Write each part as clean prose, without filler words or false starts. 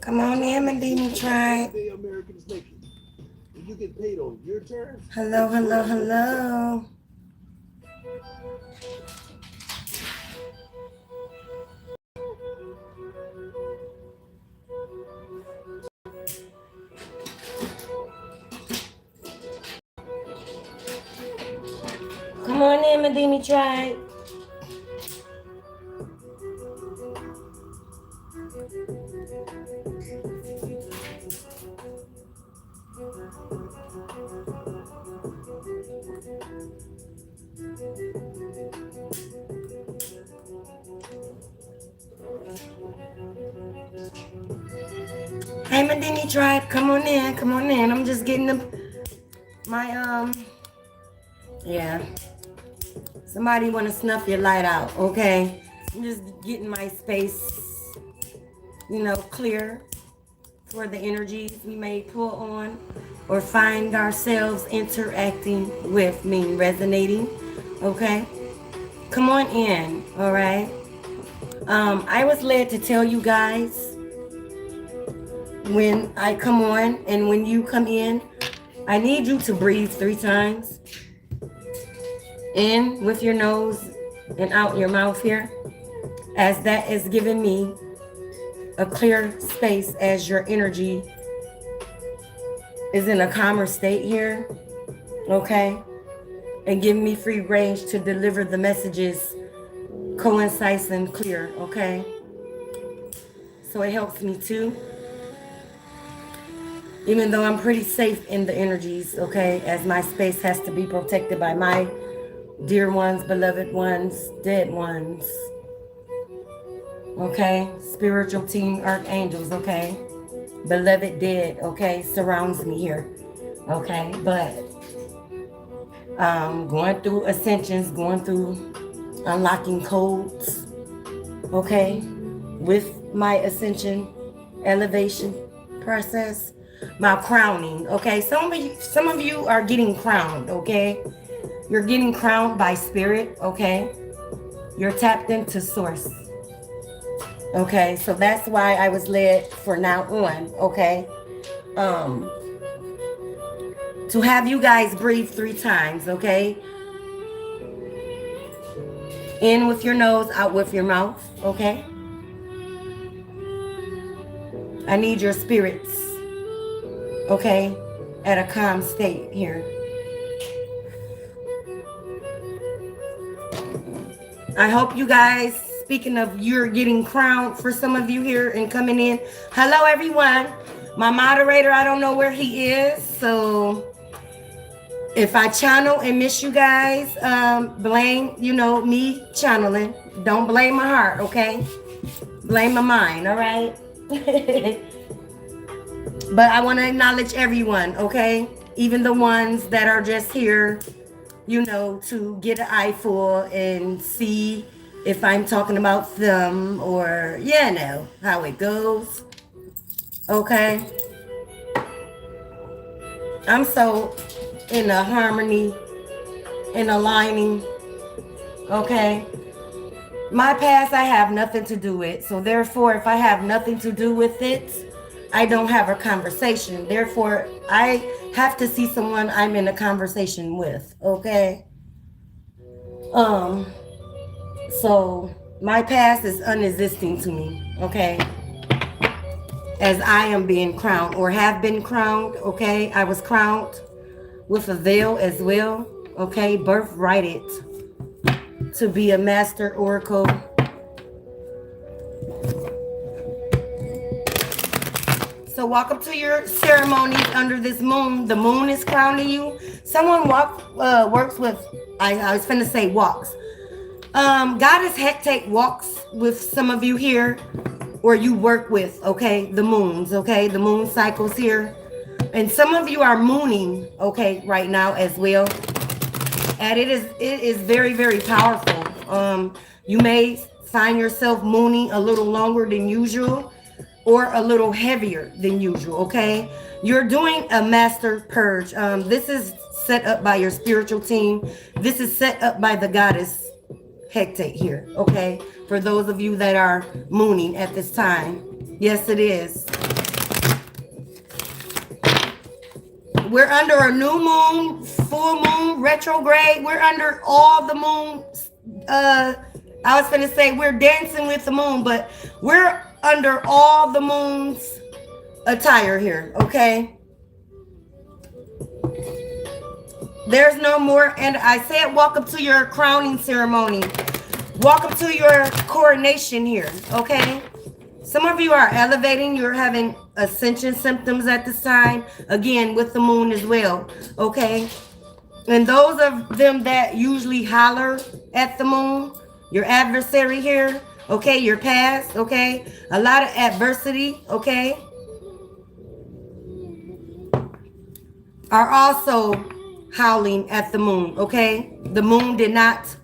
Come on in, Medina Tribe. You get paid on your terms. Hello, hello, hello. Come on in, Medina Tribe. Hey, Medina Tribe, come on in, come on in. I'm just getting my yeah. Somebody want to snuff your light out, okay? I'm just getting my space, you know, clear for the energies we may pull on or find ourselves interacting with, meaning resonating, okay? Come on in, all right? I was led to tell you guys when I come on and when you come in, I need you to breathe 3 times. In with your nose and out your mouth here, as that is giving me a clear space as your energy is in a calmer state here, okay? And giving me free range to deliver the messages concise and clear, okay? So it helps me too. Even though I'm pretty safe in the energies, okay? As my space has to be protected by my dear ones, beloved ones, dead ones, okay? Spiritual team, archangels, okay? Beloved dead, okay? Surrounds me here, okay? But going through ascensions, going through unlocking codes, okay? With my ascension, elevation process, my crowning, okay? Some of you are getting crowned, okay? You're getting crowned by spirit, okay? You're tapped into source. Okay, so that's why I was led for now on, okay? To have you guys breathe 3 times, okay? In with your nose, out with your mouth, okay? I need your spirits, okay? At a calm state here. I hope you guys, speaking of you're getting crowned for some of you here and coming in. Hello, everyone. My moderator, I don't know where he is. So if I channel and miss you guys, blame, you know, me channeling. Don't blame my heart, okay? Blame my mind, all right? But I want to acknowledge everyone, okay? Even the ones that are just here, you know, to get an eyeful and see if I'm talking about them or, you know, how it goes. Okay? I'm so in a harmony, in aligning. Okay? My past, I have nothing to do with. So therefore, if I have nothing to do with it, I don't have a conversation. Therefore, I have to see someone I'm in a conversation with, okay? So my past is unexisting to me, okay? As I am being crowned or have been crowned, okay? I was crowned with a veil as well, okay? Birthrighted to be a master oracle. So walk up to your ceremonies under this moon. The moon is crowning you. Someone works with, I was finna say walks. Goddess Hecate walks with some of you here, or you work with, okay, the moons, okay, the moon cycles here. And some of you are mooning, okay, right now as well. And it is very, very powerful. You may find yourself mooning a little longer than usual, or a little heavier than usual, okay? You're doing a master purge. This is set up by your spiritual team. This is set up by the goddess Hecate here, okay? For those of you that are mooning at this time. Yes, it is. We're under a new moon, full moon, retrograde. We're under all the moons. I was going to say we're dancing with the moon, but we're under all the moon's attire here, okay? There's no more. And I said, welcome to your crowning ceremony. Welcome to your coronation here, okay? Some of you are elevating. You're having ascension symptoms at this time. Again, with the moon as well, okay? And those of them that usually holler at the moon, your adversary here, okay? Your past, okay? A lot of adversity, okay? Are also howling at the moon, okay? The moon did not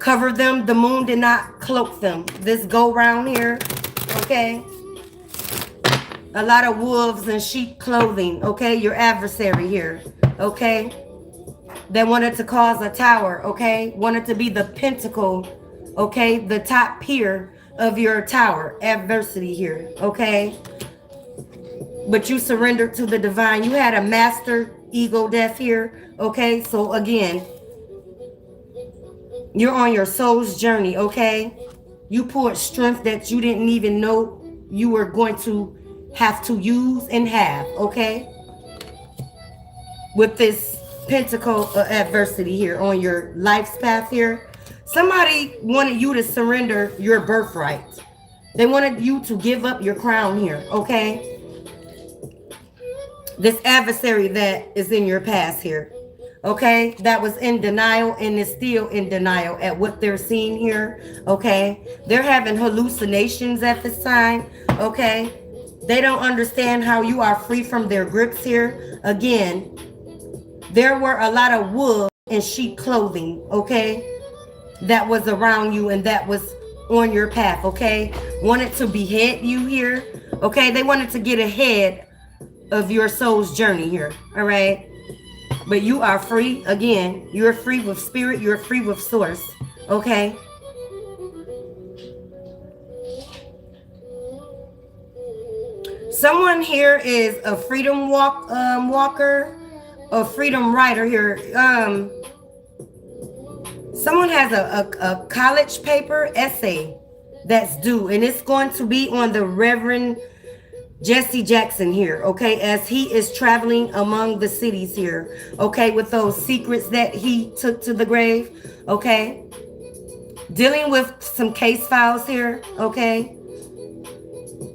cover them. The moon did not cloak them. This go round here, okay? A lot of wolves in sheep clothing, okay? Your adversary here, okay? That wanted to cause a tower, okay? Wanted to be the pinnacle, okay? The top pier of your tower. Adversity here, okay? But you surrendered to the divine. You had a master ego death here, okay? So again, you're on your soul's journey, okay? You poured strength that you didn't even know you were going to have to use and have, okay? With this pentacle of adversity here on your life's path here. Somebody wanted you to surrender your birthright. They wanted you to give up your crown here, okay? This adversary that is in your past here, okay? That was in denial and is still in denial at what they're seeing here, okay? They're having hallucinations at this time, okay? They don't understand how you are free from their grips here. Again, there were a lot of wool and sheep clothing, okay? That was around you and that was on your path, okay? Wanted to behead you here, okay? They wanted to get ahead of your soul's journey here, all right? But you are free. Again, you're free with spirit. You're free with source, okay? Someone here is a freedom walker, a freedom rider here. Someone has a college paper essay that's due, and it's going to be on the Reverend Jesse Jackson here, okay, as he is traveling among the cities here, okay, with those secrets that he took to the grave, okay, dealing with some case files here, okay,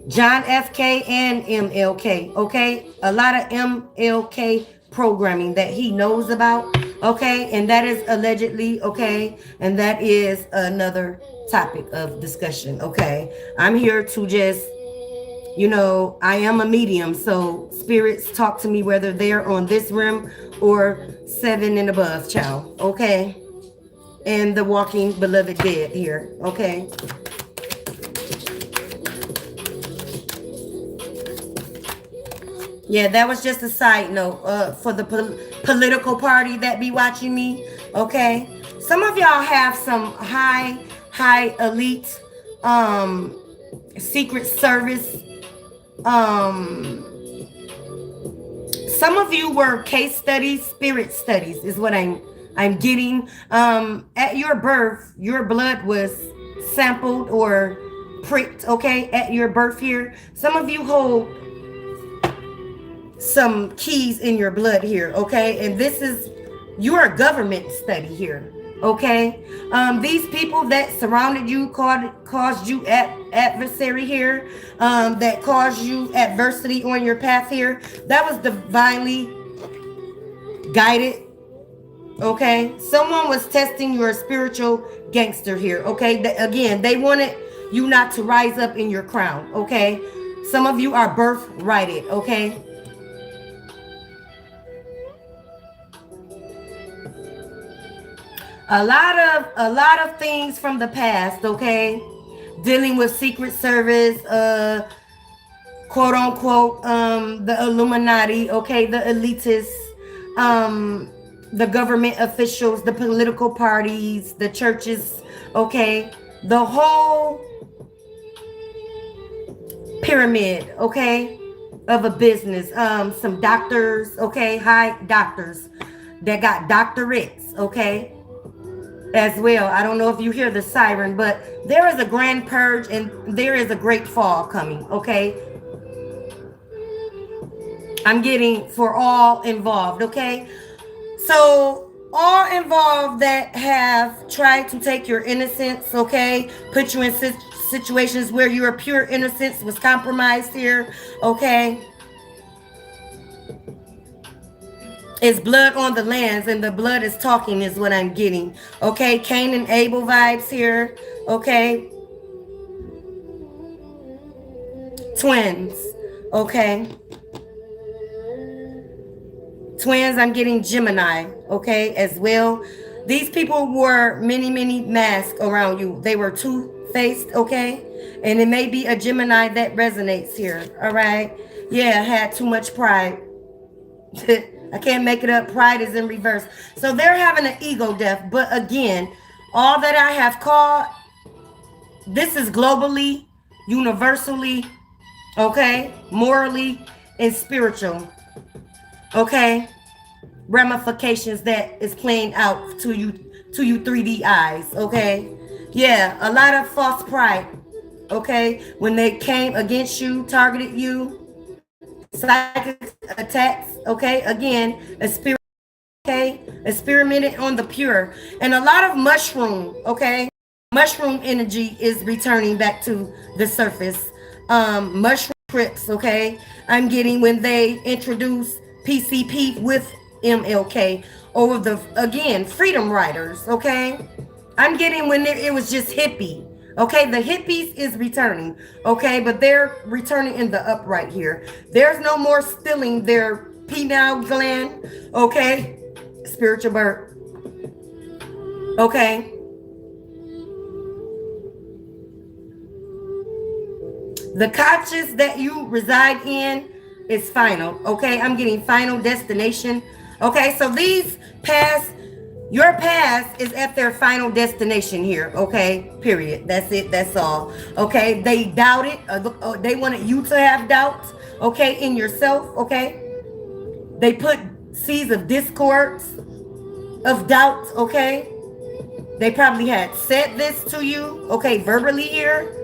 John F.K. and MLK, okay, a lot of MLK programming that he knows about, okay, and that is allegedly, okay, and that is another topic of discussion, okay. I'm here to just, you know, I am a medium, so spirits talk to me whether they're on this rim or 7 and above, child, okay? And the walking beloved dead here, okay? Yeah, that was just a side note for the political party that be watching me, okay? Some of y'all have some high elite Secret Service. Some of you were case studies, spirit studies is what I'm getting. At your birth, your blood was sampled or pricked, okay, at your birth here. Some of you hold some keys in your blood here, okay, and this is your government study here, okay. These people that surrounded you caused you adversary here, that caused you adversity on your path here, that was divinely guided, okay. Someone was testing your spiritual gangster here, okay. Again, they wanted you not to rise up in your crown, okay. Some of you are birthrighted, okay. A lot of things from the past, okay? Dealing with Secret Service, quote unquote, the Illuminati, okay, the elitists, the government officials, the political parties, the churches, okay? The whole pyramid, okay? of a business. Some doctors, okay, high doctors that got doctorates, okay, as well. I don't know if you hear the siren, but there is a grand purge and there is a great fall coming, okay? I'm getting for all involved, okay? So all involved that have tried to take your innocence, okay, put you in situations where your pure innocence was compromised here, okay? It's blood on the lands and the blood is talking is what I'm getting, okay? Cain and Abel vibes here, okay? Twins, okay? Twins, I'm getting Gemini, okay, as well. These people wore many masks around you. They were two-faced, okay? And it may be a Gemini that resonates here, all right? Yeah, had too much pride. I can't make it up. Pride is in reverse. So they're having an ego death. But again, all that I have called, this is globally, universally, okay, morally, and spiritual, okay, ramifications that is playing out to you 3D eyes, okay. Yeah, a lot of false pride, okay, when they came against you, targeted you, psychic attacks, okay, again, a spirit, okay, experimented on the pure, and a lot of mushroom, okay, mushroom energy is returning back to the surface. Mushroom trips, okay, I'm getting when they introduce PCP with MLK over the, again, freedom riders, okay. I'm getting when it was just hippie, okay. The hippies is returning, okay, but they're returning in the upright here. There's no more stealing their pineal gland, okay. Spiritual birth, okay. The conscious that you reside in is final, okay. I'm getting final destination, okay. So these past, your past is at their final destination here, okay, period. That's it, that's all, okay. They doubted, they wanted you to have doubts, okay, in yourself, okay. They put seeds of discord, of doubt, okay. They probably had said this to you, okay, verbally here,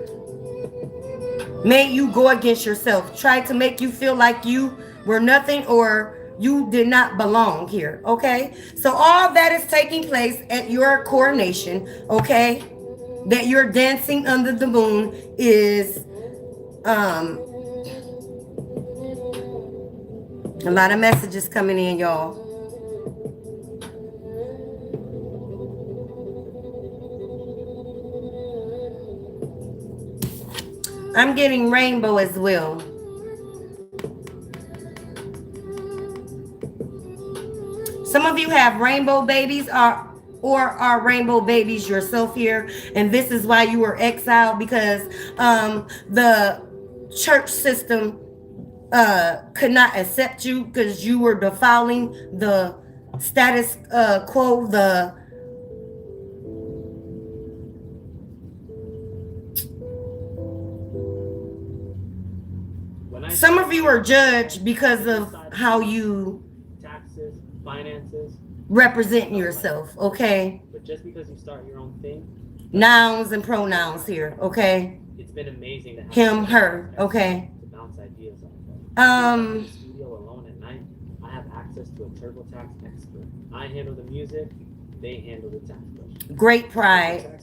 made you go against yourself, tried to make you feel like you were nothing or you did not belong here, okay. So all that is taking place at your coronation, okay, that you're dancing under the moon is a lot of messages coming in, y'all. I'm getting rainbow as well. Some of you have rainbow babies or are rainbow babies yourself here. And this is why you were exiled, because the church system could not accept you because you were defiling the status quo, some of you are judged because of how you taxes, finances, represent yourself, okay? But just because you start your own thing, nouns and pronouns here, okay? It's been amazing to have him, her, okay? To bounce ideas off of. In the studio alone at night, I have access to a TurboTax expert. I handle the music, they handle the tax question. Great pride.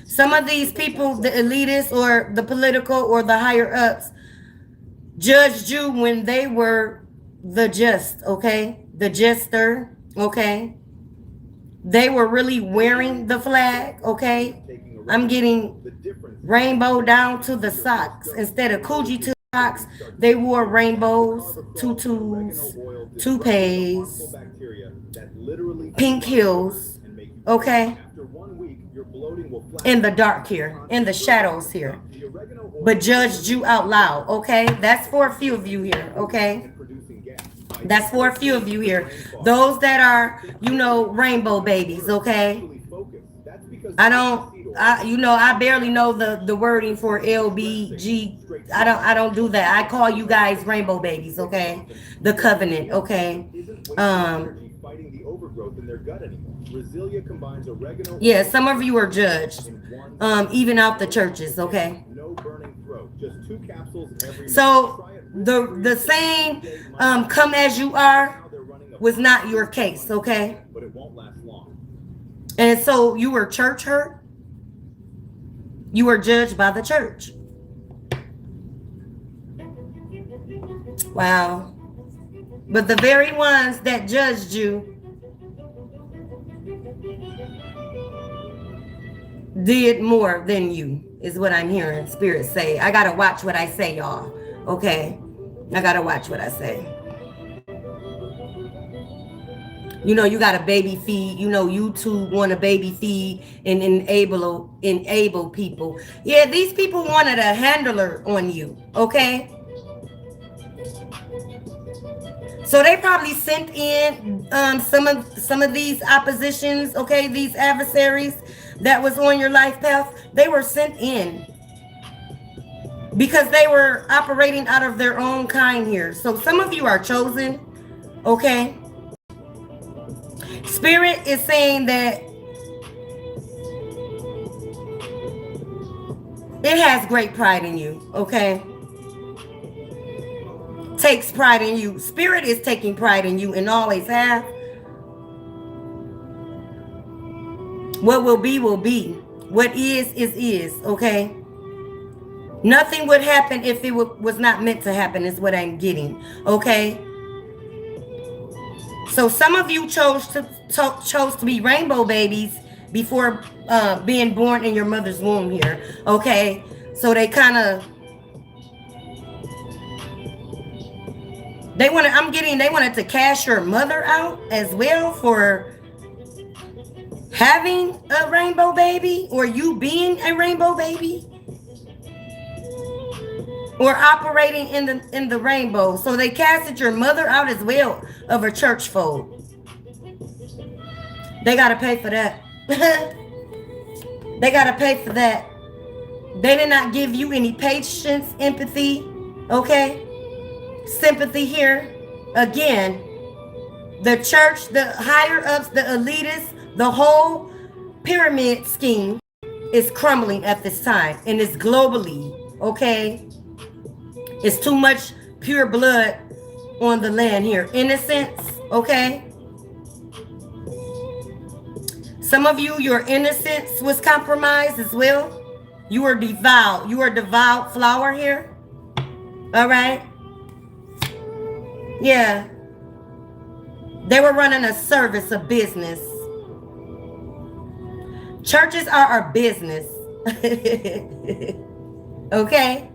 Some of these people, the elitists or the political or the higher ups, judged you when they were the just, okay? The jester, okay? They were really wearing the flag, okay? I'm getting rainbow down to the socks. Instead of Coogi to socks, they wore rainbows, tutus, toupees, pink heels, okay? In the dark here, in the shadows here. But judged you out loud, okay? That's for a few of you here, okay? That's for a few of you here. Those that are, you know, rainbow babies, okay? I don't I barely know the wording for LBG. I don't do that. I call you guys rainbow babies, okay? The covenant, okay? Fighting the overgrowth in their gut anymore. Brasilia combines oregano. Yeah, some of you are judged. Even out the churches, okay? No burning throat. Just 2 capsules every So the saying, come as you are, was not your case, okay? But it won't last long. And so you were church hurt. You were judged by the church. Wow. But the very ones that judged you did more than you, is what I'm hearing Spirit say. I gotta watch what I say, y'all. Okay? I gotta watch what I say. You know, you got a baby feed. You know, YouTube want a baby feed and enable people. Yeah, these people wanted a handler on you. Okay? So they probably sent in some of these oppositions, okay, these adversaries that was on your life path. They were sent in because they were operating out of their own kind here. So some of you are chosen, okay? Spirit is saying that it has great pride in you, okay? Takes pride in you. Spirit is taking pride in you and always have. What will be, will be. What is, okay? Nothing would happen if it was not meant to happen, is what I'm getting, okay? So some of you chose to be rainbow babies before being born in your mother's womb here, okay? So they kind of, they wanted to cash your mother out as well for having a rainbow baby, or you being a rainbow baby, or operating in the rainbow. So they casted your mother out as well of a church fold. They got to pay for that. They got to pay for that. They did not give you any patience, empathy, okay? Sympathy here. Again, the church, the higher ups, the elitists, the whole pyramid scheme is crumbling at this time, and it's globally, okay? It's too much pure blood on the land here. Innocence, okay? Some of you, your innocence was compromised as well. You were devout. You were devout flower here. All right? Yeah. They were running a service, a business. Churches are our business. Okay?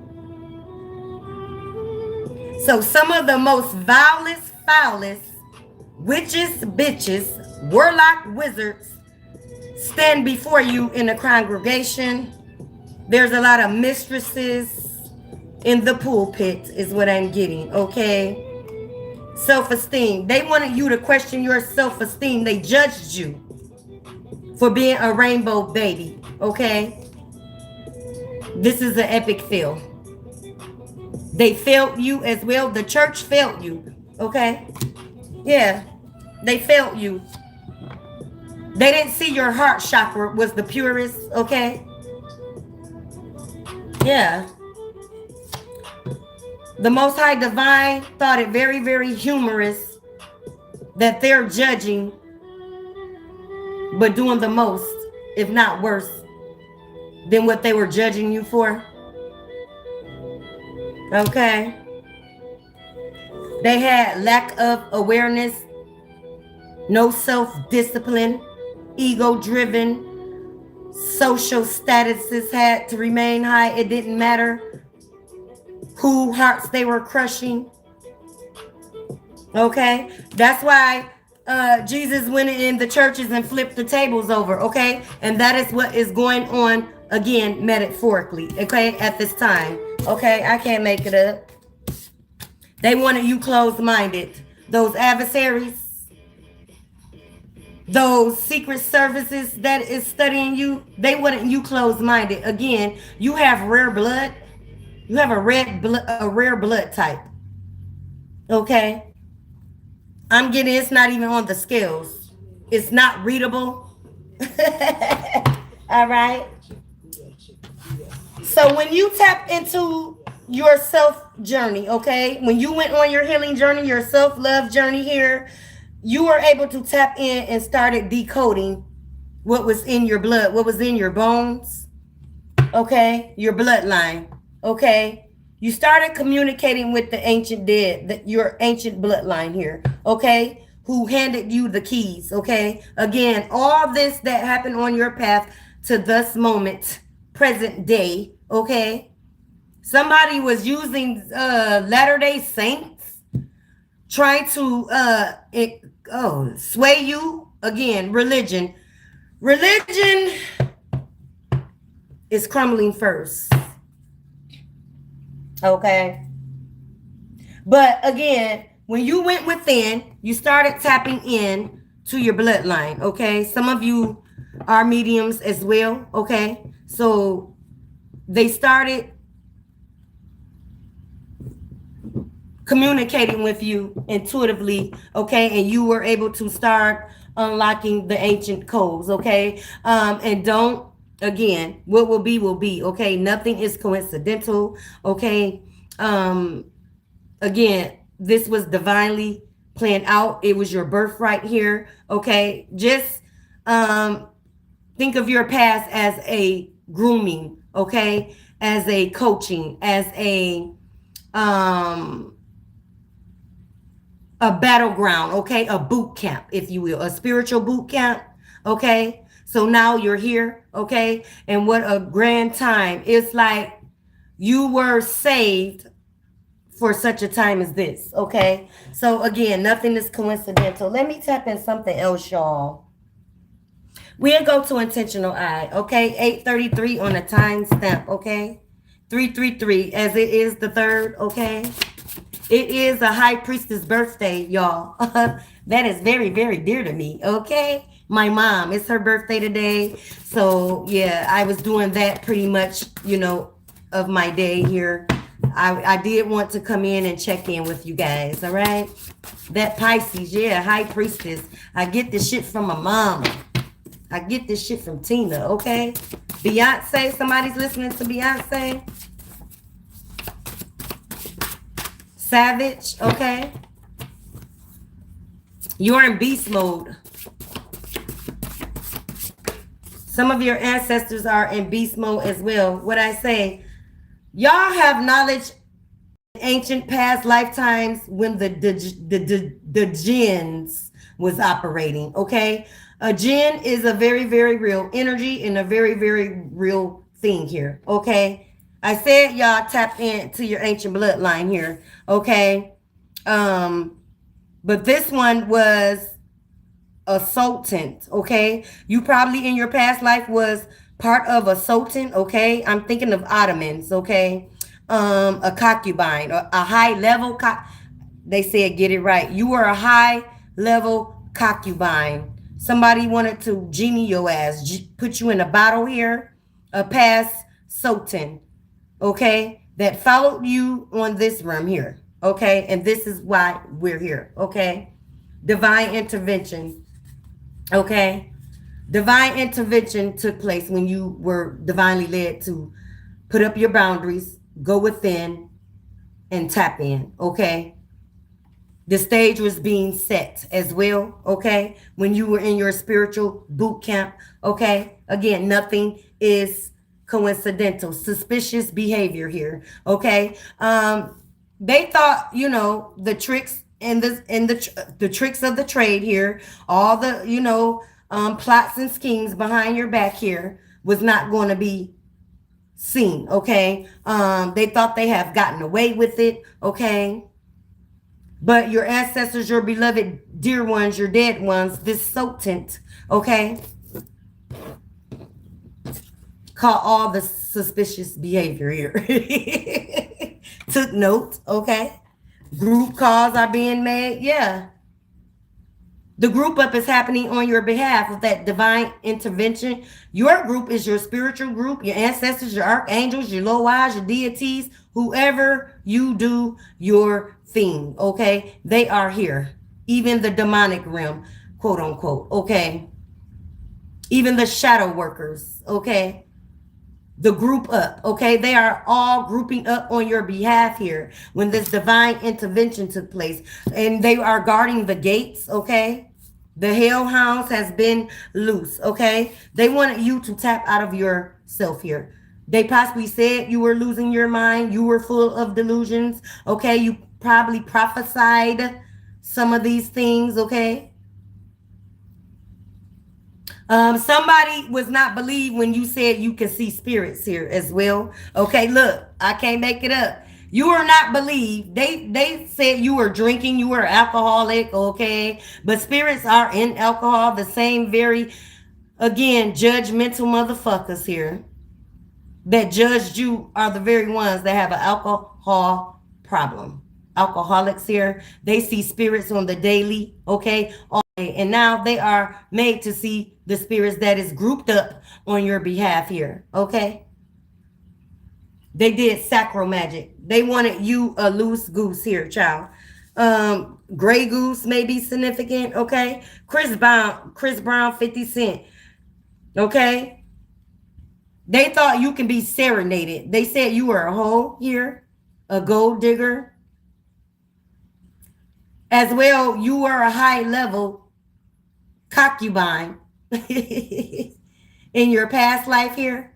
So some of the most vilest, foulest, witches, bitches, warlock, wizards stand before you in the congregation. There's a lot of mistresses in the pulpit is what I'm getting, okay? Self-esteem. They wanted you to question your self-esteem. They judged you for being a rainbow baby, okay? This is an epic fail. They failed you as well. The church failed you, okay? Yeah, they failed you. They didn't see your heart chakra was the purest, okay? Yeah. The Most High Divine thought it very, very humorous that they're judging, but doing the most, if not worse, than what they were judging you for. Okay. They had lack of awareness, no self-discipline, ego-driven, social statuses had to remain high. It didn't matter who hearts they were crushing. Okay. That's why Jesus went in the churches and flipped the tables over. Okay. And that is what is going on again, metaphorically. Okay. At this time. Okay. I can't make it up. They wanted you closed-minded. Those adversaries, those secret services that is studying you, they wouldn't you closed-minded. Again, you have rare blood. You have a rare blood type. Okay. I'm getting it's not even on the scales. It's not readable. All right. So when you tap into your self journey, okay, when you went on your healing journey, your self love journey here, you were able to tap in and started decoding what was in your blood, what was in your bones, okay, your bloodline, okay. You started communicating with the ancient dead, your ancient bloodline here, okay, who handed you the keys, okay. Again, all this that happened on your path to this moment, present day, okay. Somebody was using Latter-day Saints, trying to sway you. Again, religion is crumbling first, okay. But again, when you went within, you started tapping in to your bloodline, okay. Some of you are mediums as well, okay. So they started communicating with you intuitively, okay, and you were able to start unlocking the ancient codes, okay. And don't, again, what will be, okay. Nothing is coincidental, okay. Again, this was divinely planned out. It was your birthright here, okay. Just think of your past as a grooming, okay, as a coaching, as a battleground, okay, a boot camp, if you will, a spiritual boot camp, okay. So now you're here, okay, and what a grand time. It's like you were saved for such a time as this, okay. So again, nothing is coincidental. Let me tap in something else, y'all. We'll go to intentional eye, okay. 8:33 on a time stamp, okay. 333 as it is the third, okay. It is a high priestess birthday, y'all. That is very, very dear to me, okay. My mom, it's her birthday today. So yeah, I was doing that pretty much, you know, of my day here. I did want to come in and check in with you guys, all right. That Pisces, yeah, high priestess. I get this shit from my mama. I get this shit from Tina, okay. Beyonce, somebody's listening to Beyonce. Savage, okay. You're in beast mode. Some of your ancestors are in beast mode as well. What I say, y'all have knowledge in ancient past lifetimes when the jinns was operating, okay. A jinn is a very, very real energy and a very, very real thing here, okay. I said y'all tap into your ancient bloodline here, okay. But this one was a sultan, okay. You probably in your past life was part of a sultan, okay. I'm thinking of Ottomans, okay. A concubine, or a high level they said get it right. You were a high level concubine. Somebody wanted to genie your ass, put you in a bottle here, a past sultan, okay, that followed you on this realm here, okay, and this is why we're here, okay. Divine intervention, okay. Divine intervention took place when you were divinely led to put up your boundaries, go within, and tap in, okay. The stage was being set as well, okay, when you were in your spiritual boot camp, okay. Again, nothing is coincidental. Suspicious behavior here, okay. They thought, you know, the tricks and the tricks of the trade here, all the, you know, plots and schemes behind your back here was not going to be seen, okay. They thought they have gotten away with it, okay. But your ancestors, your beloved dear ones, your dead ones, this sultan, okay, caught all the suspicious behavior here. Took note, okay. Group calls are being made, yeah. The group up is happening on your behalf with that divine intervention. Your group is your spiritual group, your ancestors, your archangels, your low-wise, your deities, whoever you do your thing, okay? They are here. Even the demonic realm, quote unquote, okay? Even the shadow workers, okay? The group up, okay? They are all grouping up on your behalf here when this divine intervention took place. And they are guarding the gates, okay? The hellhounds has been loose, okay? They wanted you to tap out of yourself here. They possibly said you were losing your mind. You were full of delusions, okay? You probably prophesied some of these things, okay? Somebody was not believed when you said you can see spirits here as well. Okay, look, I can't make it up. You are not believed. They said you were drinking, you were alcoholic, okay? But spirits are in alcohol, the same very, again, judgmental motherfuckers here that judged you are the very ones that have an alcohol problem. Alcoholics here, they see spirits on the daily, okay? And now they are made to see the spirits that is grouped up on your behalf here, okay? They did sacro magic. They wanted you a loose goose here, child. Gray goose may be significant, okay? Chris Brown, 50 Cent, okay? They thought you can be serenaded. They said you were a hoe here, a gold digger. As well, you were a high level concubine in your past life here.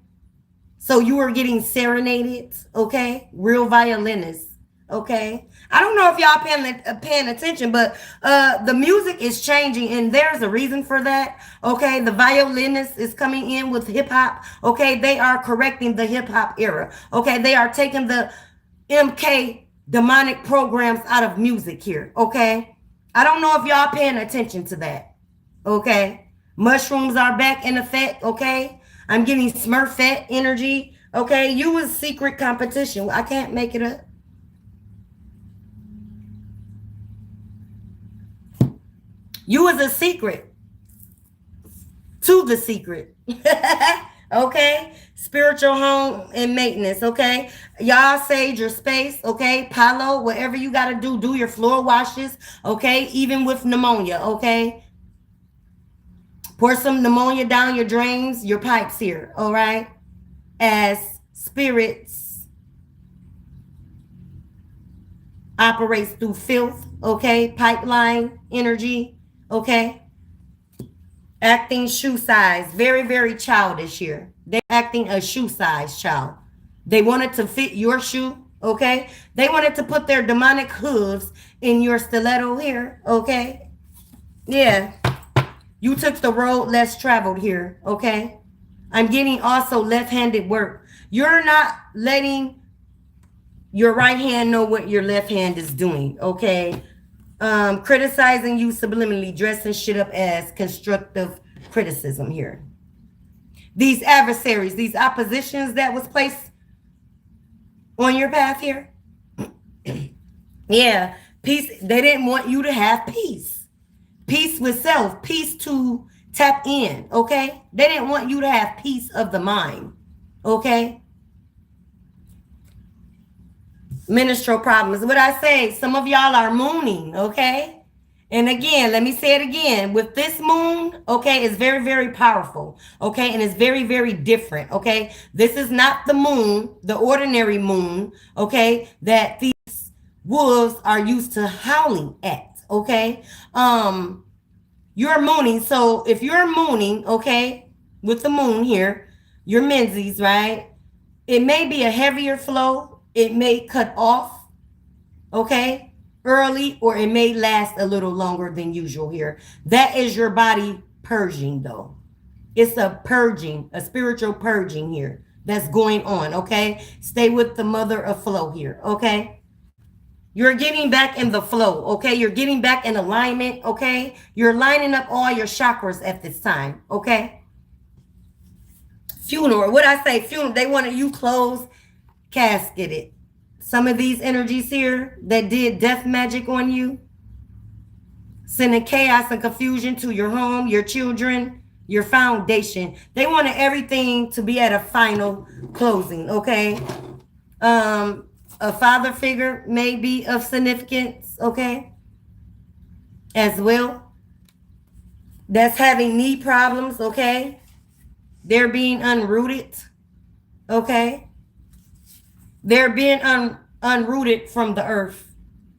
So you were getting serenaded, okay? Real violinist, okay? I don't know if y'all paying attention, but the music is changing, and there's a reason for that, okay? The violinist is coming in with hip-hop, okay? They are correcting the hip-hop era, okay? They are taking the MK demonic programs out of music here, okay? I don't know if y'all paying attention to that, okay? Mushrooms are back in effect, okay? I'm getting Smurfette energy, okay? You was secret competition. I can't make it up. You was a secret to the secret, okay? Spiritual home and maintenance, okay? Y'all sage your space, okay? Palo, whatever you got to do your floor washes, okay? Even with pneumonia, okay? Pour some pneumonia down your drains, your pipes here, all right? As spirits operates through filth, okay? Pipeline energy, okay? Acting shoe size, very, very childish here. They're acting a shoe size child. They wanted to fit your shoe, okay? They wanted to put their demonic hooves in your stiletto here, okay? Yeah. You took the road less traveled here, okay? I'm getting also left-handed work. You're not letting your right hand know what your left hand is doing, okay? Criticizing you subliminally, dressing shit up as constructive criticism here. These adversaries, these oppositions that was placed on your path here. Yeah, peace. They didn't want you to have peace. Peace with self, peace to tap in, okay? They didn't want you to have peace of the mind, okay? Menstrual problems. What I say, some of y'all are mooning, okay? And again, let me say it again. With this moon, okay, it's very, very powerful, okay? And it's very, very different, okay? This is not the moon, the ordinary moon, okay, that these wolves are used to howling at, okay? You're mooning. So if you're mooning, okay, with the moon here, your menses, right? It may be a heavier flow. It may cut off, okay, early, or it may last a little longer than usual here. That is your body purging, though. It's a purging, a spiritual purging here that's going on, okay? Stay with the mother of flow here, okay? You're getting back in the flow, okay? You're getting back in alignment, okay? You're lining up all your chakras at this time, okay? Funeral, what I say, funeral, they wanted you closed, casketed. Some of these energies here that did death magic on you, sending chaos and confusion to your home, your children, your foundation. They wanted everything to be at a final closing, okay? A father figure may be of significance, okay? As well. That's having knee problems, okay? They're being unrooted, okay? They're being unrooted from the earth,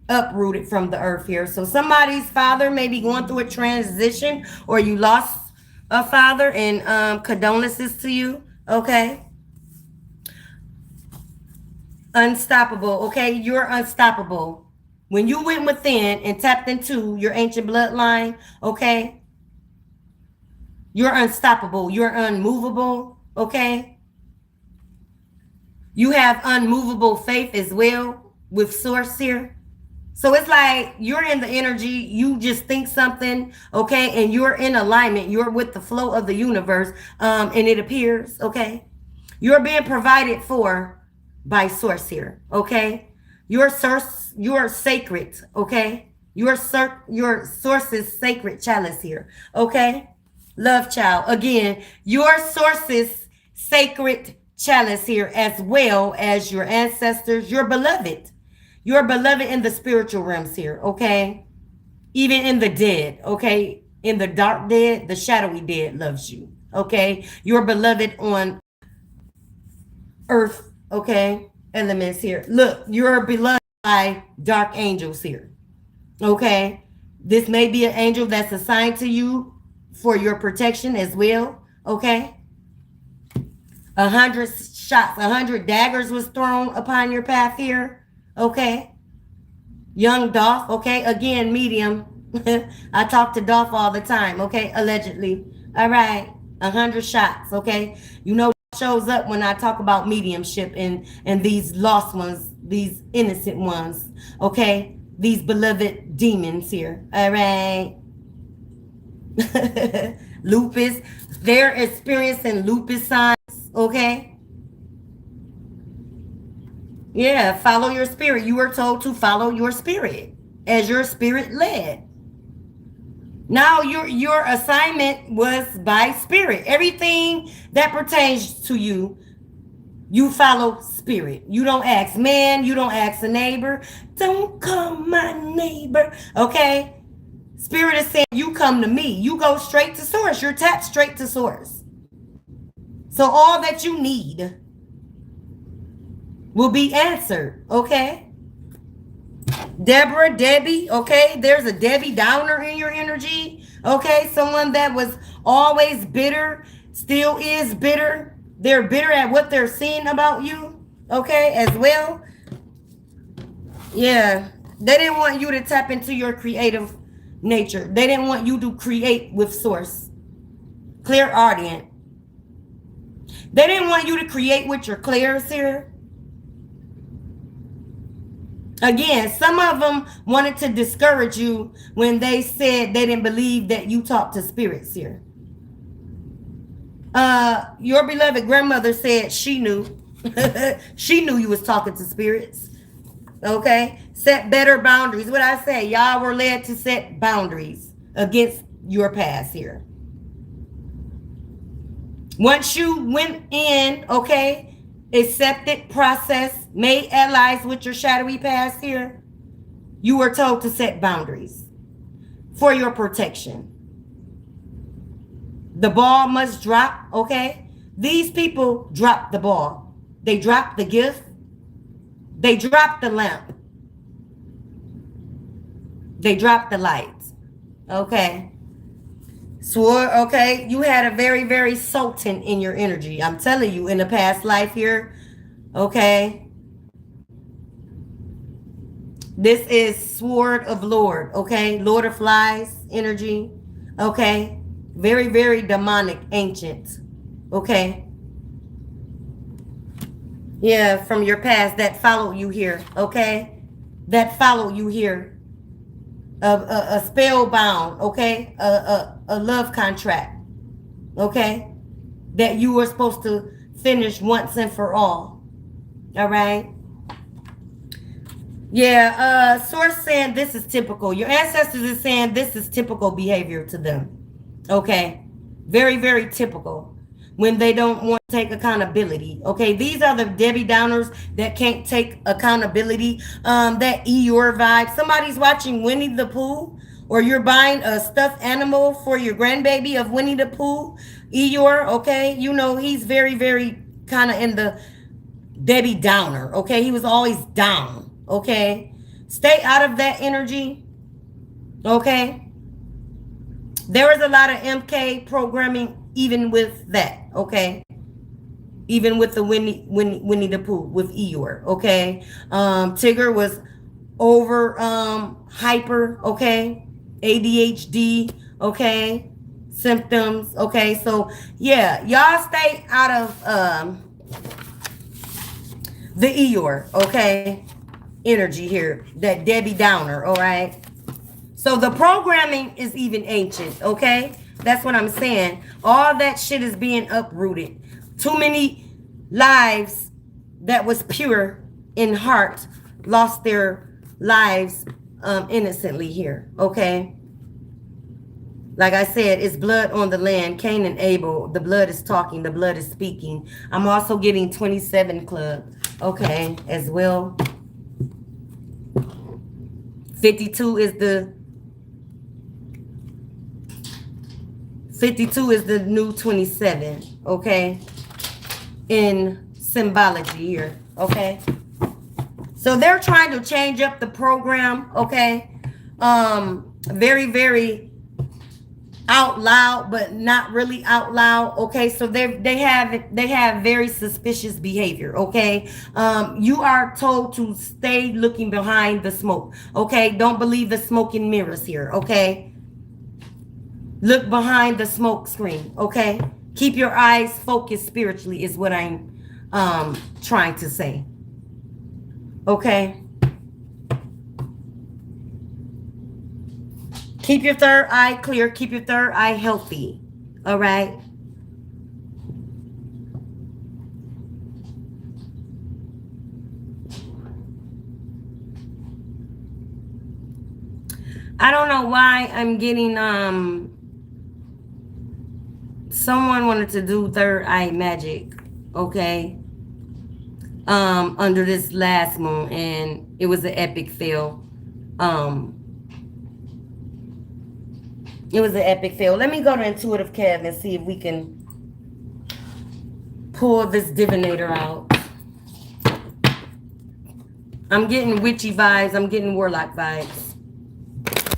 uprooted from the earth here. So somebody's father may be going through a transition, or you lost a father, and condolences to you, okay? Unstoppable, okay? You're unstoppable. When you went within and tapped into your ancient bloodline, okay? You're unstoppable. You're unmovable, okay? You have unmovable faith as well with source here. So it's like you're in the energy, you just think something, okay, and you're in alignment. You're with the flow of the universe, and it appears, okay? You're being provided for by source here, okay? Your source, you're sacred, okay? Your source's sacred chalice here, okay? Love child. Again, your source's sacred chalice here, as well as your ancestors, your beloved. You're beloved in the spiritual realms here, okay? Even in the dead, okay? In the dark dead, the shadowy dead loves you, okay? You're beloved on earth, okay? Elements here. Look, you're beloved by dark angels here, okay? This may be an angel that's assigned to you for your protection as well, okay? 100 shots, 100 daggers was thrown upon your path here, okay? Young Dolph, okay? Again, medium. I talk to Dolph all the time, okay? Allegedly. All right, 100 shots, okay? You know, shows up when I talk about mediumship and these lost ones, these innocent ones, okay? These beloved demons here, all right? Lupus, they're experiencing lupus signs, okay? Yeah, follow your spirit. You were told to follow your spirit as your spirit led. Now your assignment was by spirit. Everything that pertains to you, you follow spirit. You don't ask man, you don't ask a neighbor. Don't come my neighbor, okay? Spirit is saying, you come to me. You go straight to source. You're tapped straight to source. So all that you need will be answered, okay? Deborah, Debbie, okay? There's a Debbie Downer in your energy, okay? Someone that was always bitter, still is bitter. They're bitter at what they're seeing about you, okay, as well. Yeah, they didn't want you to tap into your creative nature. They didn't want you to create with source. Clairaudient. They didn't want you to create with your clairs here. Again, some of them wanted to discourage you when they said they didn't believe that you talk to spirits here. Your beloved grandmother said she knew. She knew you was talking to spirits. Okay? Set better boundaries. What I say, y'all were led to set boundaries against your past here. Once you went in, okay, accepted, process, made allies with your shadowy past here, you were told to set boundaries for your protection. The ball must drop, okay? These people dropped the ball. They dropped the gift. They dropped the lamp. They dropped the lights, okay? Swore, okay? You had a very, very sultan in your energy. I'm telling you, in the past life here, okay? This is Sword of Lord, okay? Lord of Flies energy, okay? Very, very demonic, ancient, okay? Yeah, from your past that followed you here, okay? That followed you here. A spellbound, okay? A love contract, okay? That you were supposed to finish once and for all right? Yeah, source saying this is typical. Your ancestors is saying this is typical behavior to them. Okay. Very, very typical when they don't want to take accountability. Okay. These are the Debbie Downers that can't take accountability. That Eeyore vibe. Somebody's watching Winnie the Pooh, or you're buying a stuffed animal for your grandbaby of Winnie the Pooh, Eeyore. Okay. You know, he's very, very kind of in the Debbie Downer. Okay. He was always down. Okay, stay out of that energy. Okay, there is a lot of MK programming even with that. Okay, even with the Winnie the Pooh with Eeyore. Okay, Tigger was over hyper. Okay, ADHD. Okay, symptoms. Okay, so yeah, y'all stay out of the Eeyore. Okay, energy here, that Debbie Downer. All right, so the programming is even ancient. Okay, that's what I'm saying. All that shit is being uprooted. Too many lives that was pure in heart lost their lives innocently here. Okay, like I said, it's blood on the land. Cain and Abel, the blood is talking, the blood is speaking. I'm also getting 27 club, okay, as well. 52 is the new 27, okay, in symbology here. Okay, so they're trying to change up the program. Okay, very, very out loud, but not really out loud. Okay, so they have very suspicious behavior. Okay, you are told to stay looking behind the smoke. Okay, don't believe the smoke and mirrors here. Okay, look behind the smoke screen. Okay, keep your eyes focused spiritually is what I'm trying to say. Okay, keep your third eye clear. Keep your third eye healthy. All right. I don't know why I'm getting someone wanted to do third eye magic. Okay. Under this last moon, and it was an epic fail. It was an epic fail. Let me go to Intuitive Kev and see if we can pull this divinator out. I'm getting witchy vibes. I'm getting warlock vibes.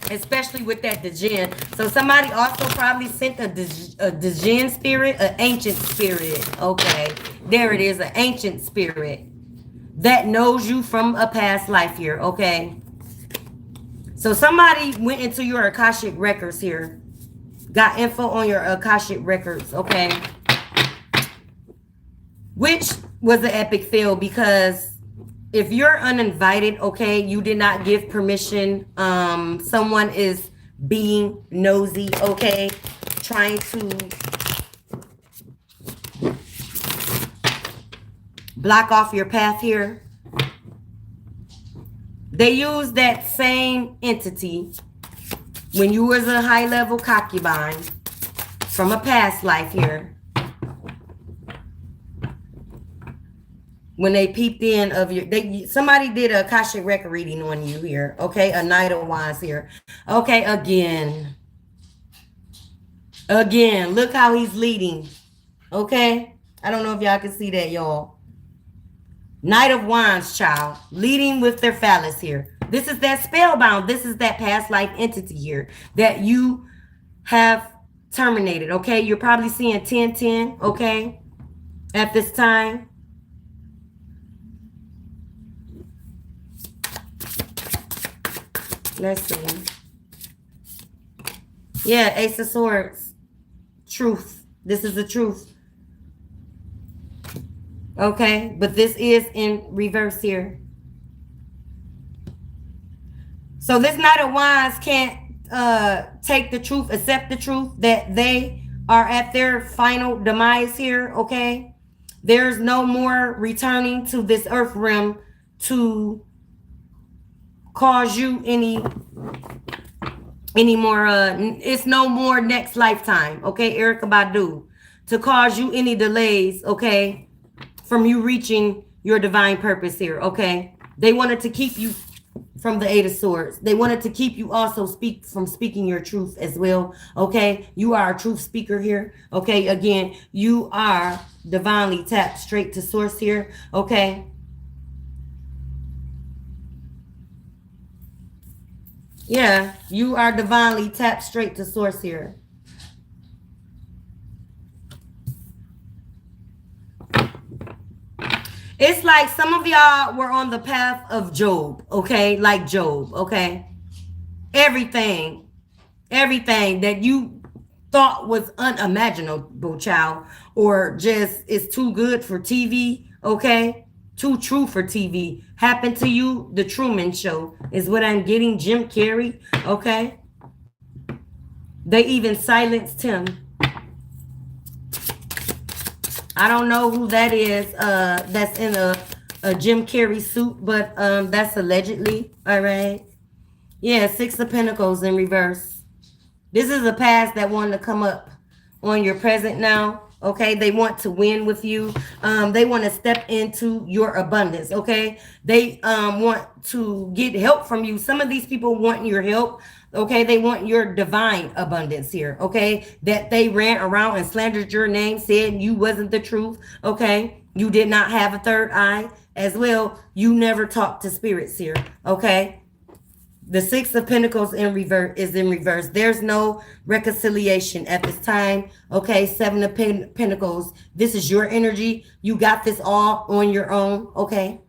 Especially with that Djinn. So somebody also probably sent a Djinn spirit, an ancient spirit. Okay. There it is, an ancient spirit that knows you from a past life here. Okay. So somebody went into your Akashic records here. Got info on your Akashic records, okay? Which was an epic fail, because if you're uninvited, okay, you did not give permission. Someone is being nosy, okay? Trying to block off your path here. They use that same entity when you was a high-level concubine from a past life here. When they peeped in of your, somebody did a Akashic record reading on you here. Okay, a Knight of Wands here. Okay, again, look how he's leading. Okay, I don't know if y'all can see that, y'all. Knight of Wands, child, leading with their phallus here. This is that spellbound. This is that past life entity here that you have terminated. Okay, you're probably seeing 1010. Okay, at this time. Let's see. Yeah, Ace of Swords. Truth. This is the truth. Okay, but this is in reverse here. So this Knight of Wands can't take the truth, accept the truth that they are at their final demise here, okay? There's no more returning to this earth realm to cause you any more it's no more next lifetime, okay, Erica Badu, to cause you any delays, okay, from you reaching your divine purpose here, okay. They wanted to keep you from the Eight of Swords. They wanted to keep you also from speaking your truth as well, okay. You are a truth speaker here, okay. Again, you are divinely tapped straight to source here, okay. Yeah, you are divinely tapped straight to source here. It's like some of y'all were on the path of Job, okay? Like Job, okay? Everything that you thought was unimaginable, child, or just is too good for TV, okay? Too true for TV. Happened to you, The Truman Show is what I'm getting. Jim Carrey, okay? They even silenced him. I don't know who that is. That's in a Jim Carrey suit, but that's allegedly. All right. Yeah, Six of Pentacles in reverse. This is a past that wanted to come up on your present now. Okay, they want to win with you. They want to step into your abundance. Okay, they want to get help from you. Some of these people want your help. Okay, they want your divine abundance here. Okay, that they ran around and slandered your name, said you wasn't the truth. Okay, you did not have a third eye as well. You never talked to spirits here. Okay, the Six of Pentacles in reverse is in reverse. There's no reconciliation at this time. Okay, Seven of Pentacles. This is your energy. You got this all on your own. Okay,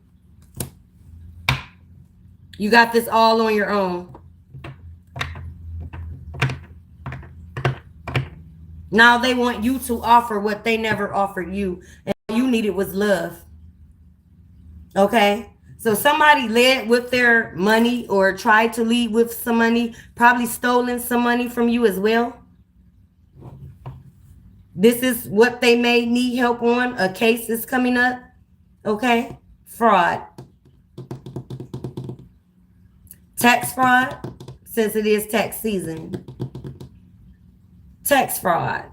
you got this all on your own. Now they want you to offer what they never offered you. And all you needed was love. Okay? So somebody led with their money or tried to lead with some money, probably stolen some money from you as well. This is what they may need help on. A case is coming up. Okay? Fraud. Tax fraud, since it is tax season. Tax fraud.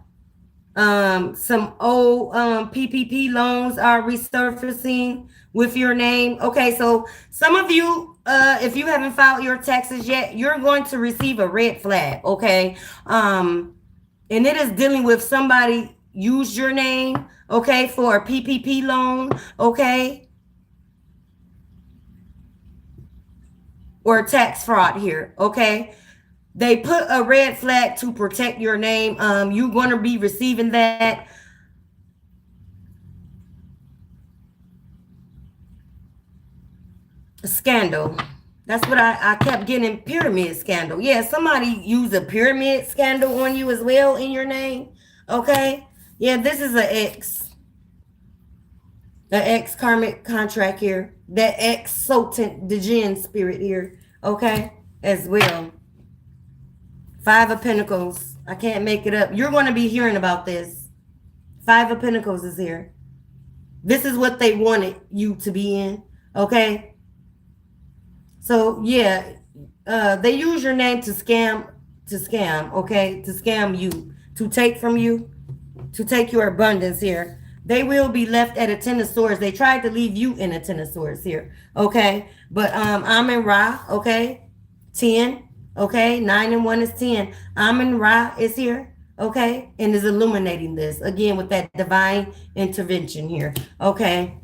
Some old PPP loans are resurfacing with your name. Okay, so some of you, if you haven't filed your taxes yet, you're going to receive a red flag. Okay, and it is dealing with somebody used your name. Okay, for a PPP loan. Okay, or tax fraud here. Okay. They put a red flag to protect your name. You're going to be receiving that. A scandal. That's what I kept getting. Pyramid scandal. Yeah, somebody used a pyramid scandal on you as well in your name. Okay. Yeah, this is an ex. The ex karmic contract here. That ex Sotent Djinn spirit here. Okay. As well. Five of Pentacles. I can't make it up. You're going to be hearing about this. Five of Pentacles is here. This is what they wanted you to be in. Okay. So yeah, they use your name to scam. Okay, to scam you, to take from you, to take your abundance here. They will be left at a Ten of Swords. They tried to leave you in a Ten of Swords here. Okay, but Amen Ra. Okay, 10. Okay, 9 and 1 is 10. Amen Ra is here. Okay, and is illuminating this again with that divine intervention here. Okay,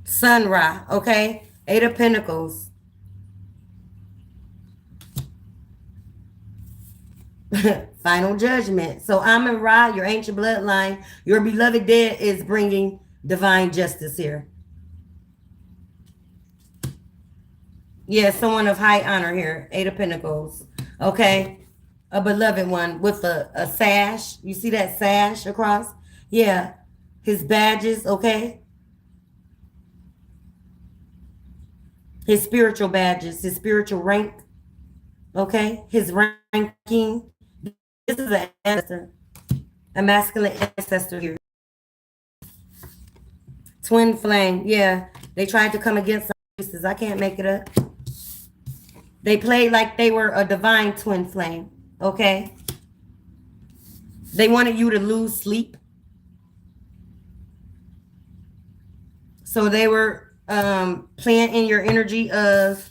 Sun Ra. Okay, 8 of Pentacles. Final judgment. So Amen Ra, your ancient bloodline, your beloved dead, is bringing divine justice here. Yeah, someone of high honor here. 8 of Pentacles. Okay. A beloved one with a sash. You see that sash across? Yeah. His badges, okay. His spiritual badges, his spiritual rank. Okay. His ranking. This is an ancestor. A masculine ancestor here. Twin flame. Yeah. They tried to come against voices. I can't make it up. They played like they were a divine twin flame. Okay. They wanted you to lose sleep. So they were playing in your energy of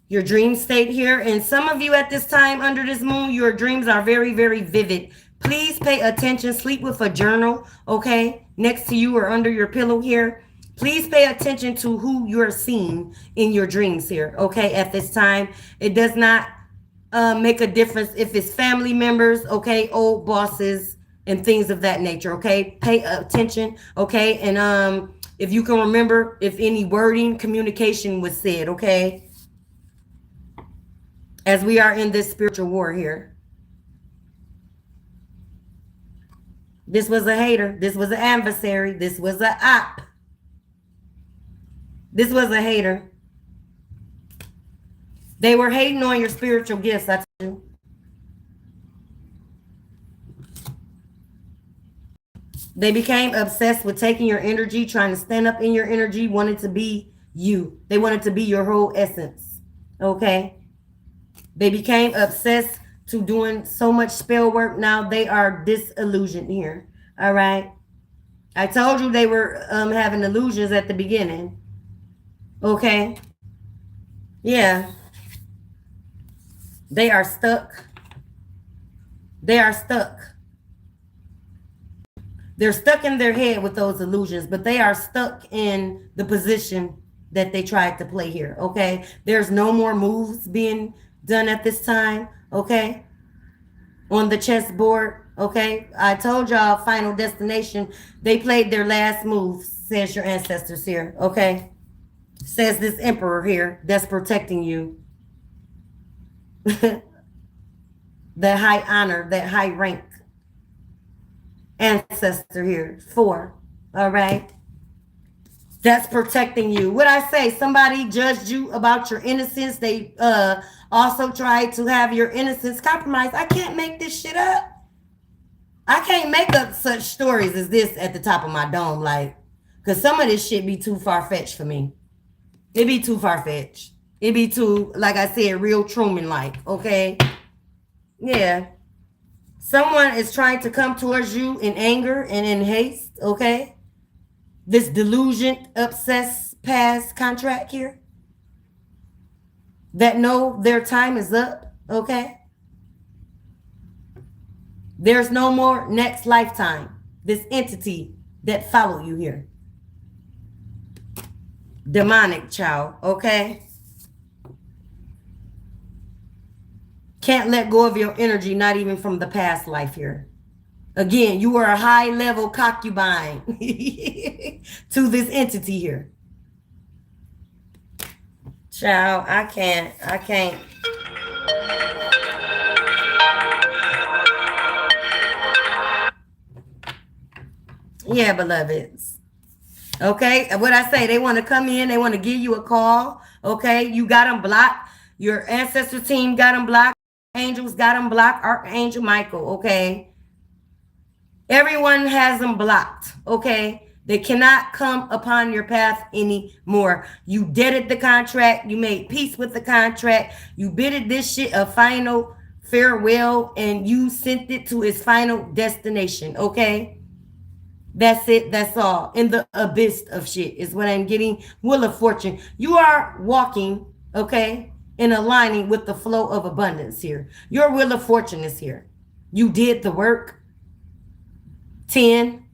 your dream state here. And some of you at this time under this moon, your dreams are very, very vivid. Please pay attention. Sleep with a journal, okay, next to you or under your pillow here. Please pay attention to who you're seeing in your dreams here, okay, at this time. It does not make a difference if it's family members, okay, old bosses, and things of that nature, okay? Pay attention, okay? And if you can remember if any wording, communication was said, okay? As we are in this spiritual war here. This was a hater. This was an adversary. This was an op. This was a hater. They were hating on your spiritual gifts, I tell you. They became obsessed with taking your energy, trying to stand up in your energy, wanted to be you. They wanted to be your whole essence, okay? They became obsessed to doing so much spell work. Now they are disillusioned here. All right. I told you they were having illusions at the beginning. Okay. Yeah. They are stuck. They are stuck. They're stuck in their head with those illusions, but they are stuck in the position that they tried to play here. Okay. There's no more moves being done at this time, okay, on the chessboard, okay. I told y'all final destination. They played their last move, says your ancestors here, okay. Says this emperor here that's protecting you. That high honor, that high rank ancestor here, 4, all right. That's protecting you. What I say, somebody judged you about your innocence. They also tried to have your innocence compromised. I can't make this shit up. I can't make up such stories as this at the top of my dome, like, because some of this shit be too far-fetched for me. It be too far-fetched. It be too, like I said, real Truman-like, okay? Yeah. Someone is trying to come towards you in anger and in haste, okay? This delusion, obsessed, past contract here that know their time is up, okay? There's no more next lifetime. This entity that follow you here. Demonic child, okay? Can't let go of your energy, not even from the past life here. Again, you are a high-level concubine to this entity here. Child, I can't. Yeah, beloveds. Okay, what I say, they want to come in, they want to give you a call. Okay, you got them blocked. Your ancestor team got them blocked. Angels got them blocked. Archangel Michael, okay. Everyone has them blocked, okay? They cannot come upon your path anymore. You deaded the contract. You made peace with the contract. You bidded this shit a final farewell, and you sent it to its final destination, okay? That's it. That's all. In the abyss of shit is what I'm getting. Wheel of Fortune. You are walking, okay, in aligning with the flow of abundance here. Your Wheel of Fortune is here. You did the work. 10,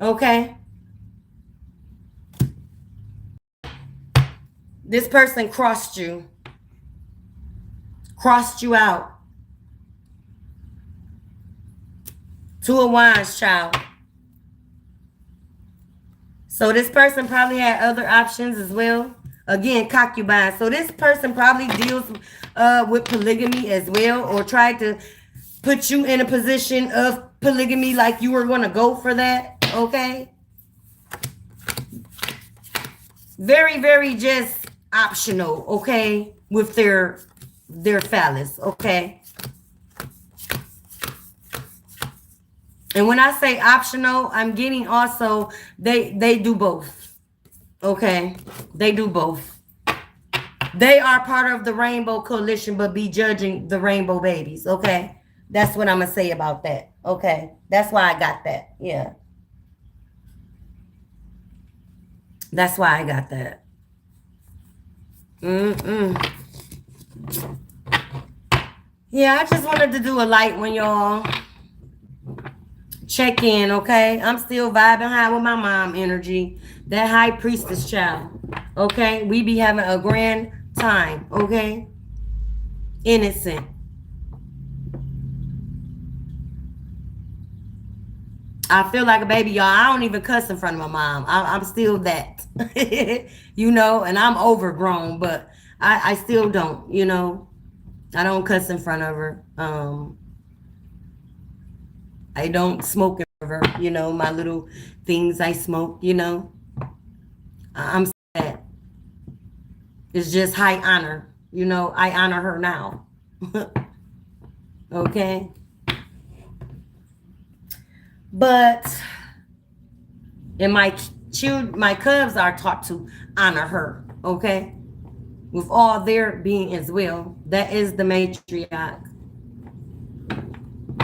okay. This person crossed you out. 2 of Wands, child. So this person probably had other options as well. Again, concubine. So this person probably deals with polygamy as well, or tried to put you in a position of polygamy, like you were going to go for that, okay? Very, very just optional, okay, with their phallus, okay? And when I say optional, I'm getting also, they do both, Okay, they do both. They are part of the Rainbow Coalition, but be judging the rainbow babies. Okay, that's what I'm gonna say about that. Okay, that's why I got that. Yeah, that's why I got that. Yeah, I just wanted to do a light one, y'all. Check in, okay? I'm still vibing high with my mom energy. That high priestess child. Okay? We be having a grand time, okay? Innocent. I feel like a baby, y'all. I don't even cuss in front of my mom. I'm still that. You know, and I'm overgrown, but I still don't, you know. I don't cuss in front of her. I don't smoke in front of her, you know, my little things I smoke, you know. I'm sad. It's just high honor. You know, I honor her now. Okay. But and my cubs are taught to honor her, okay? With all their being as well. That is the matriarch.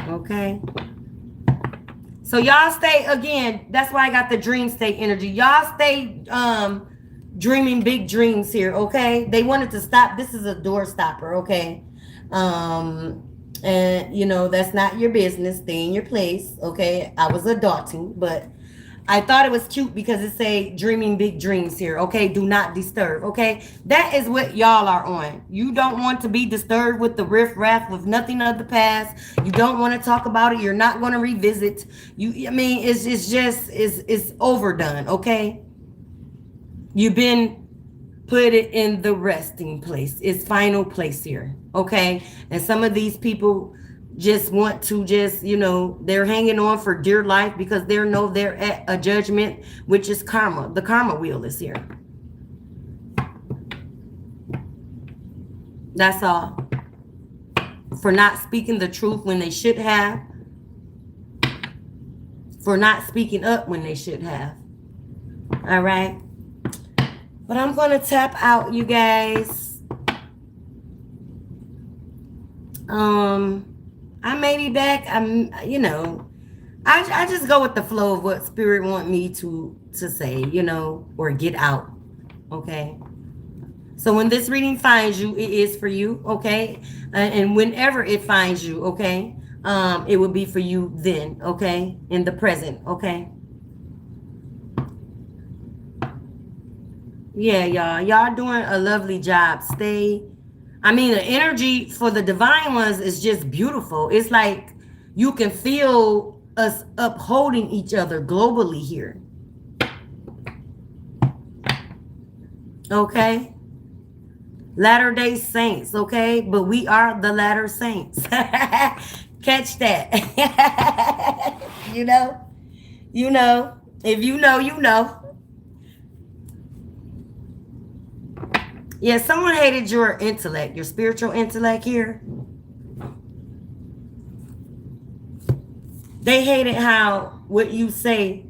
Okay. So y'all stay, again, that's why I got the dream state energy. Y'all stay dreaming big dreams here, okay? They wanted to stop. This is a door stopper, okay? And you know, that's not your business. Stay in your place, okay? I was adulting, but I thought it was cute because it say dreaming big dreams here, okay? Do not disturb, okay? That is what y'all are on. You don't want to be disturbed with the riff-raff, with nothing of the past. You don't want to talk about it. You're not going to revisit. I mean, it's just, it's overdone, okay? You've been put it in the resting place. It's final place here, okay? And some of these people just want to just, you know, they're hanging on for dear life because they know they're at a judgment, which is karma. The karma wheel is here. That's all. For not speaking the truth when they should have. For not speaking up when they should have. All right. But I'm going to tap out, you guys. I may be back. You know, I just go with the flow of what spirit want me to say, you know, or get out. Okay. So when this reading finds you, it is for you. Okay. And whenever it finds you, okay, it will be for you then. Okay. In the present. Okay. Yeah, y'all doing a lovely job. I mean, the energy for the divine ones is just beautiful. It's like you can feel us upholding each other globally here. Okay. Latter-day Saints, okay? But we are the latter saints. Catch that. You know. If you know, you know. Yeah, someone hated your intellect, your spiritual intellect here. They hated how what you say,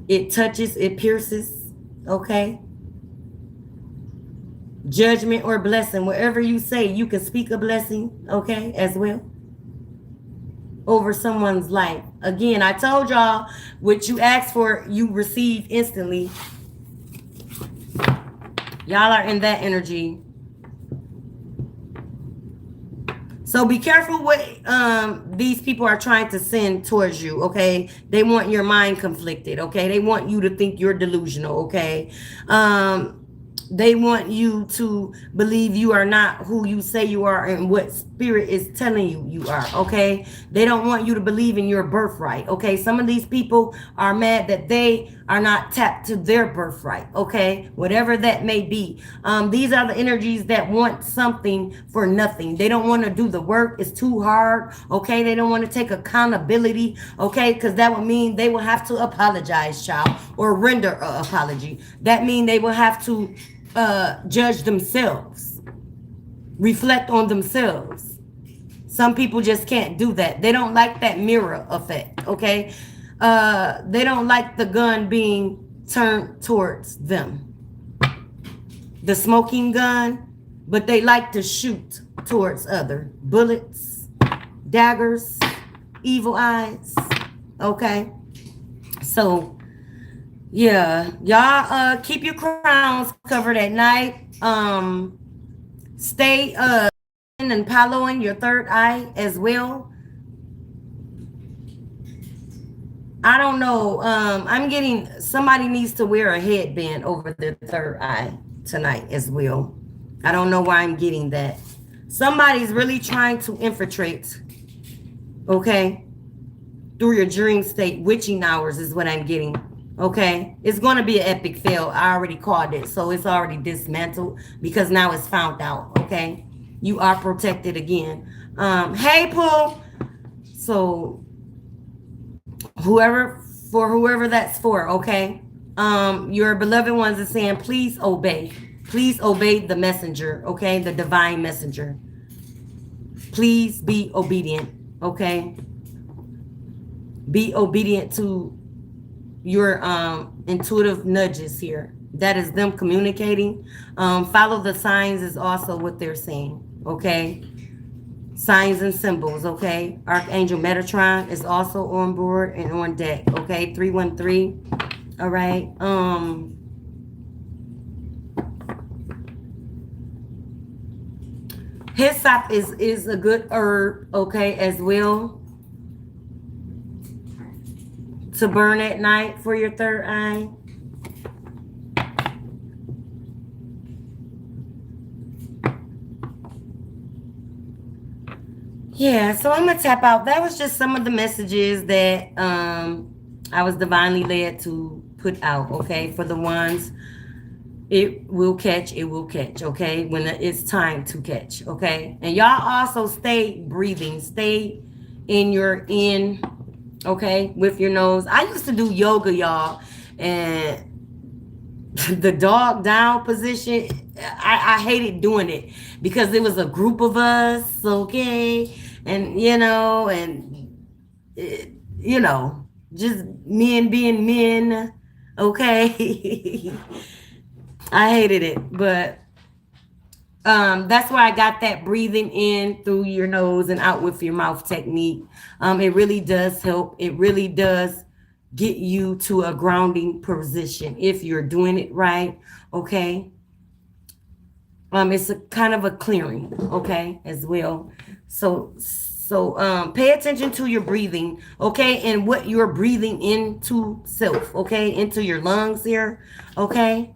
it touches, it pierces, okay? Judgment or blessing, wherever you say, you can speak a blessing, okay, as well, over someone's life. Again, I told y'all, what you ask for, you receive instantly. Y'all are in that energy. So be careful what these people are trying to send towards you, okay? They want your mind conflicted, okay? They want you to think you're delusional, okay? They want you to believe you are not who you say you are and what spirit is telling you you are, okay? They don't want you to believe in your birthright, okay? Some of these people are mad that they are not tapped to their birthright, okay? Whatever that may be. These are the energies that want something for nothing. They don't want to do the work. It's too hard, okay? They don't want to take accountability, okay? Because that would mean they will have to apologize, child, or render an apology. That means they will have to judge themselves, reflect on themselves. Some people just can't do that. They don't like that mirror effect, okay? They don't like the gun being turned towards them. The smoking gun, but they like to shoot towards other bullets, daggers, evil eyes. Okay, so yeah, y'all keep your crowns covered at night. Stay and following your third eye as well. I don't know. I'm getting somebody needs to wear a headband over their third eye tonight as well. I don't know why I'm getting that. Somebody's really trying to infiltrate, okay, through your dream state. Witching hours is what I'm getting. Okay, it's going to be an epic fail. I already called it, so it's already dismantled because now it's found out. Okay, you are protected again. Hey, Pooh. So whoever that's for, okay. Your beloved ones are saying, please obey the messenger, okay, the divine messenger. Please be obedient, okay. Be obedient to your intuitive nudges here. That is them communicating. Follow the signs is also what they're saying, okay. Signs and symbols, okay. Archangel Metatron is also on board and on deck, okay. 313. All right. Hyssop is a good herb, okay, as well, to burn at night for your third eye. Yeah, so I'm gonna tap out. That was just some of the messages that I was divinely led to put out, okay? For the ones it will catch, okay? When it's time to catch, okay? And y'all also stay breathing, stay in your okay, with your nose. I used to do yoga, y'all, and the dog down position, I hated doing it because it was a group of us, okay, and just men being men, okay. I hated it, but that's where I got that breathing in through your nose and out with your mouth technique. It really does help. It really does get you to a grounding position if you're doing it right, okay. It's a kind of a clearing, okay, as well. So pay attention to your breathing, okay, and what you're breathing into self, okay, into your lungs here, okay.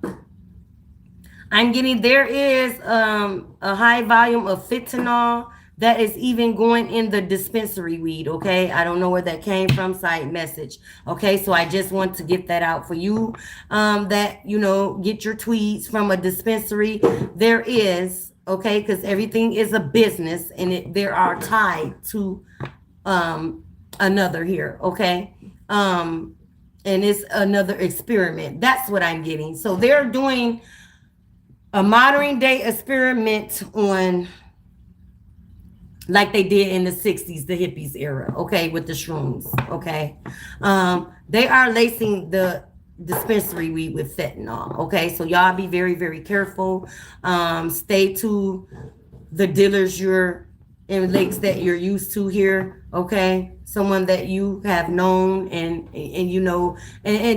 I'm getting there is a high volume of fentanyl that is even going in the dispensary weed, okay. I don't know where that came from, side message, okay. So I just want to get that out for you, that get your tweeds from a dispensary. There is, okay, because everything is a business and there are tied to another here, okay. And it's another experiment. That's what I'm getting. So they're doing a modern day experiment on, like they did in the 60s, the hippies era, okay, with the shrooms, okay. They are lacing the dispensary weed with fentanyl, okay. So y'all be very, very careful. Stay to the dealers you're in, lakes that you're used to here, okay. Someone that you have known and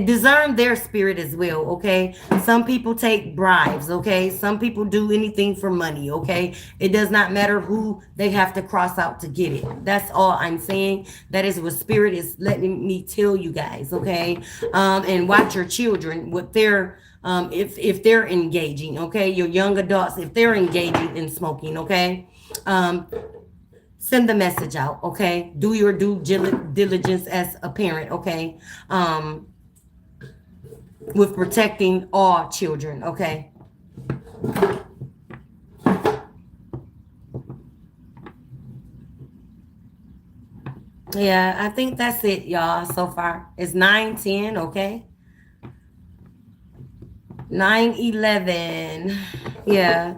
discern their spirit as well, okay. Some people take bribes, okay. Some people do anything for money, okay. It does not matter who they have to cross out to get it. That's all I'm saying. That is what spirit is letting me tell you guys, okay. And watch your children, what they're if they're engaging, okay. Your young adults, if they're engaging in smoking, okay. Send the message out, okay. Do your due diligence as a parent, okay. With protecting all children, okay. Yeah, I think that's it, y'all, so far. It's 9:10, okay. 9:11. Yeah.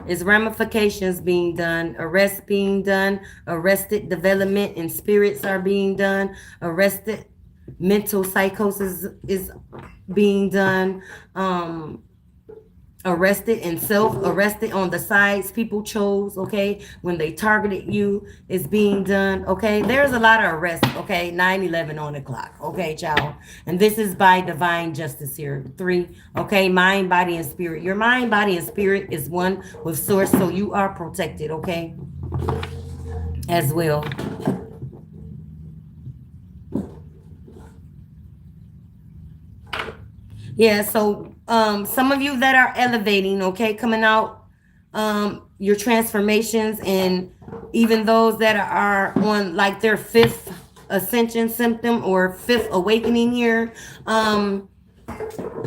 Is ramifications being done, arrests being done, arrested development and spirits are being done, arrested mental psychosis is being done. Arrested and self-arrested on the sides people chose, okay, when they targeted you, is being done, okay. There's a lot of arrests, okay. 9/11 on the clock, okay, child. And this is by divine justice here. 3, okay. Mind, body, and spirit. Your mind, body, and spirit is one with source, so you are protected, okay, as well. Yeah, so some of you that are elevating, okay, coming out, your transformations, and even those that are on like their 5th ascension symptom or 5th awakening here,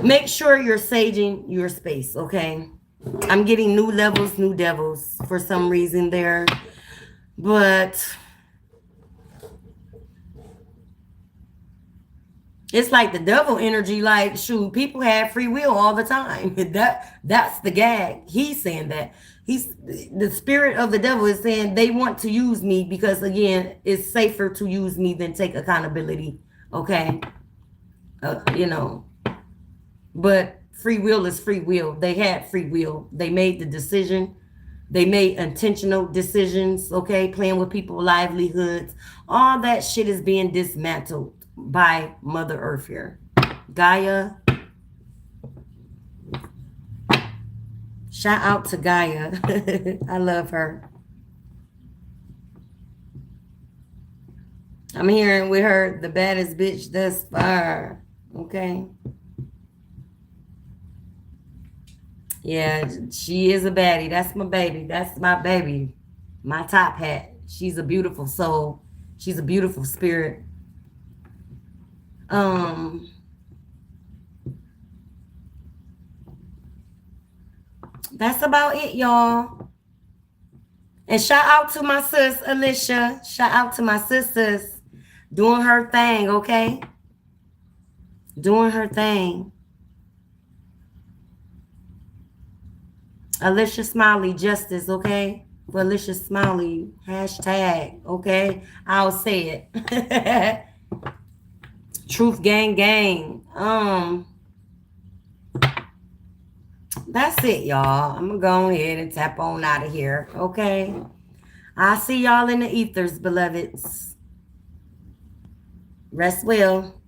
make sure you're saging your space, okay. I'm getting new levels, new devils for some reason there, but it's like the devil energy, like, shoot, people have free will all the time. That's the gag. He's saying that. The spirit of the devil is saying they want to use me because, again, it's safer to use me than take accountability. Okay. You know, but free will is free will. They had free will. They made the decision. They made intentional decisions, okay, playing with people's livelihoods. All that shit is being dismantled by Mother Earth here. Gaia. Shout out to Gaia. I love her. I'm hearing with her the baddest bitch thus far. Okay. Yeah, she is a baddie. That's my baby. That's my baby. My top hat. She's a beautiful soul. She's a beautiful spirit. That's about it, y'all. And shout out to my sis, Alicia. Shout out to my sisters doing her thing, okay? Doing her thing. Alicia Smiley Justice, okay? For Alicia Smiley, hashtag, okay? I'll say it. Truth gang gang. That's it, y'all. I'm gonna go ahead and tap on out of here, okay? I'll see y'all in the ethers, beloveds. Rest well.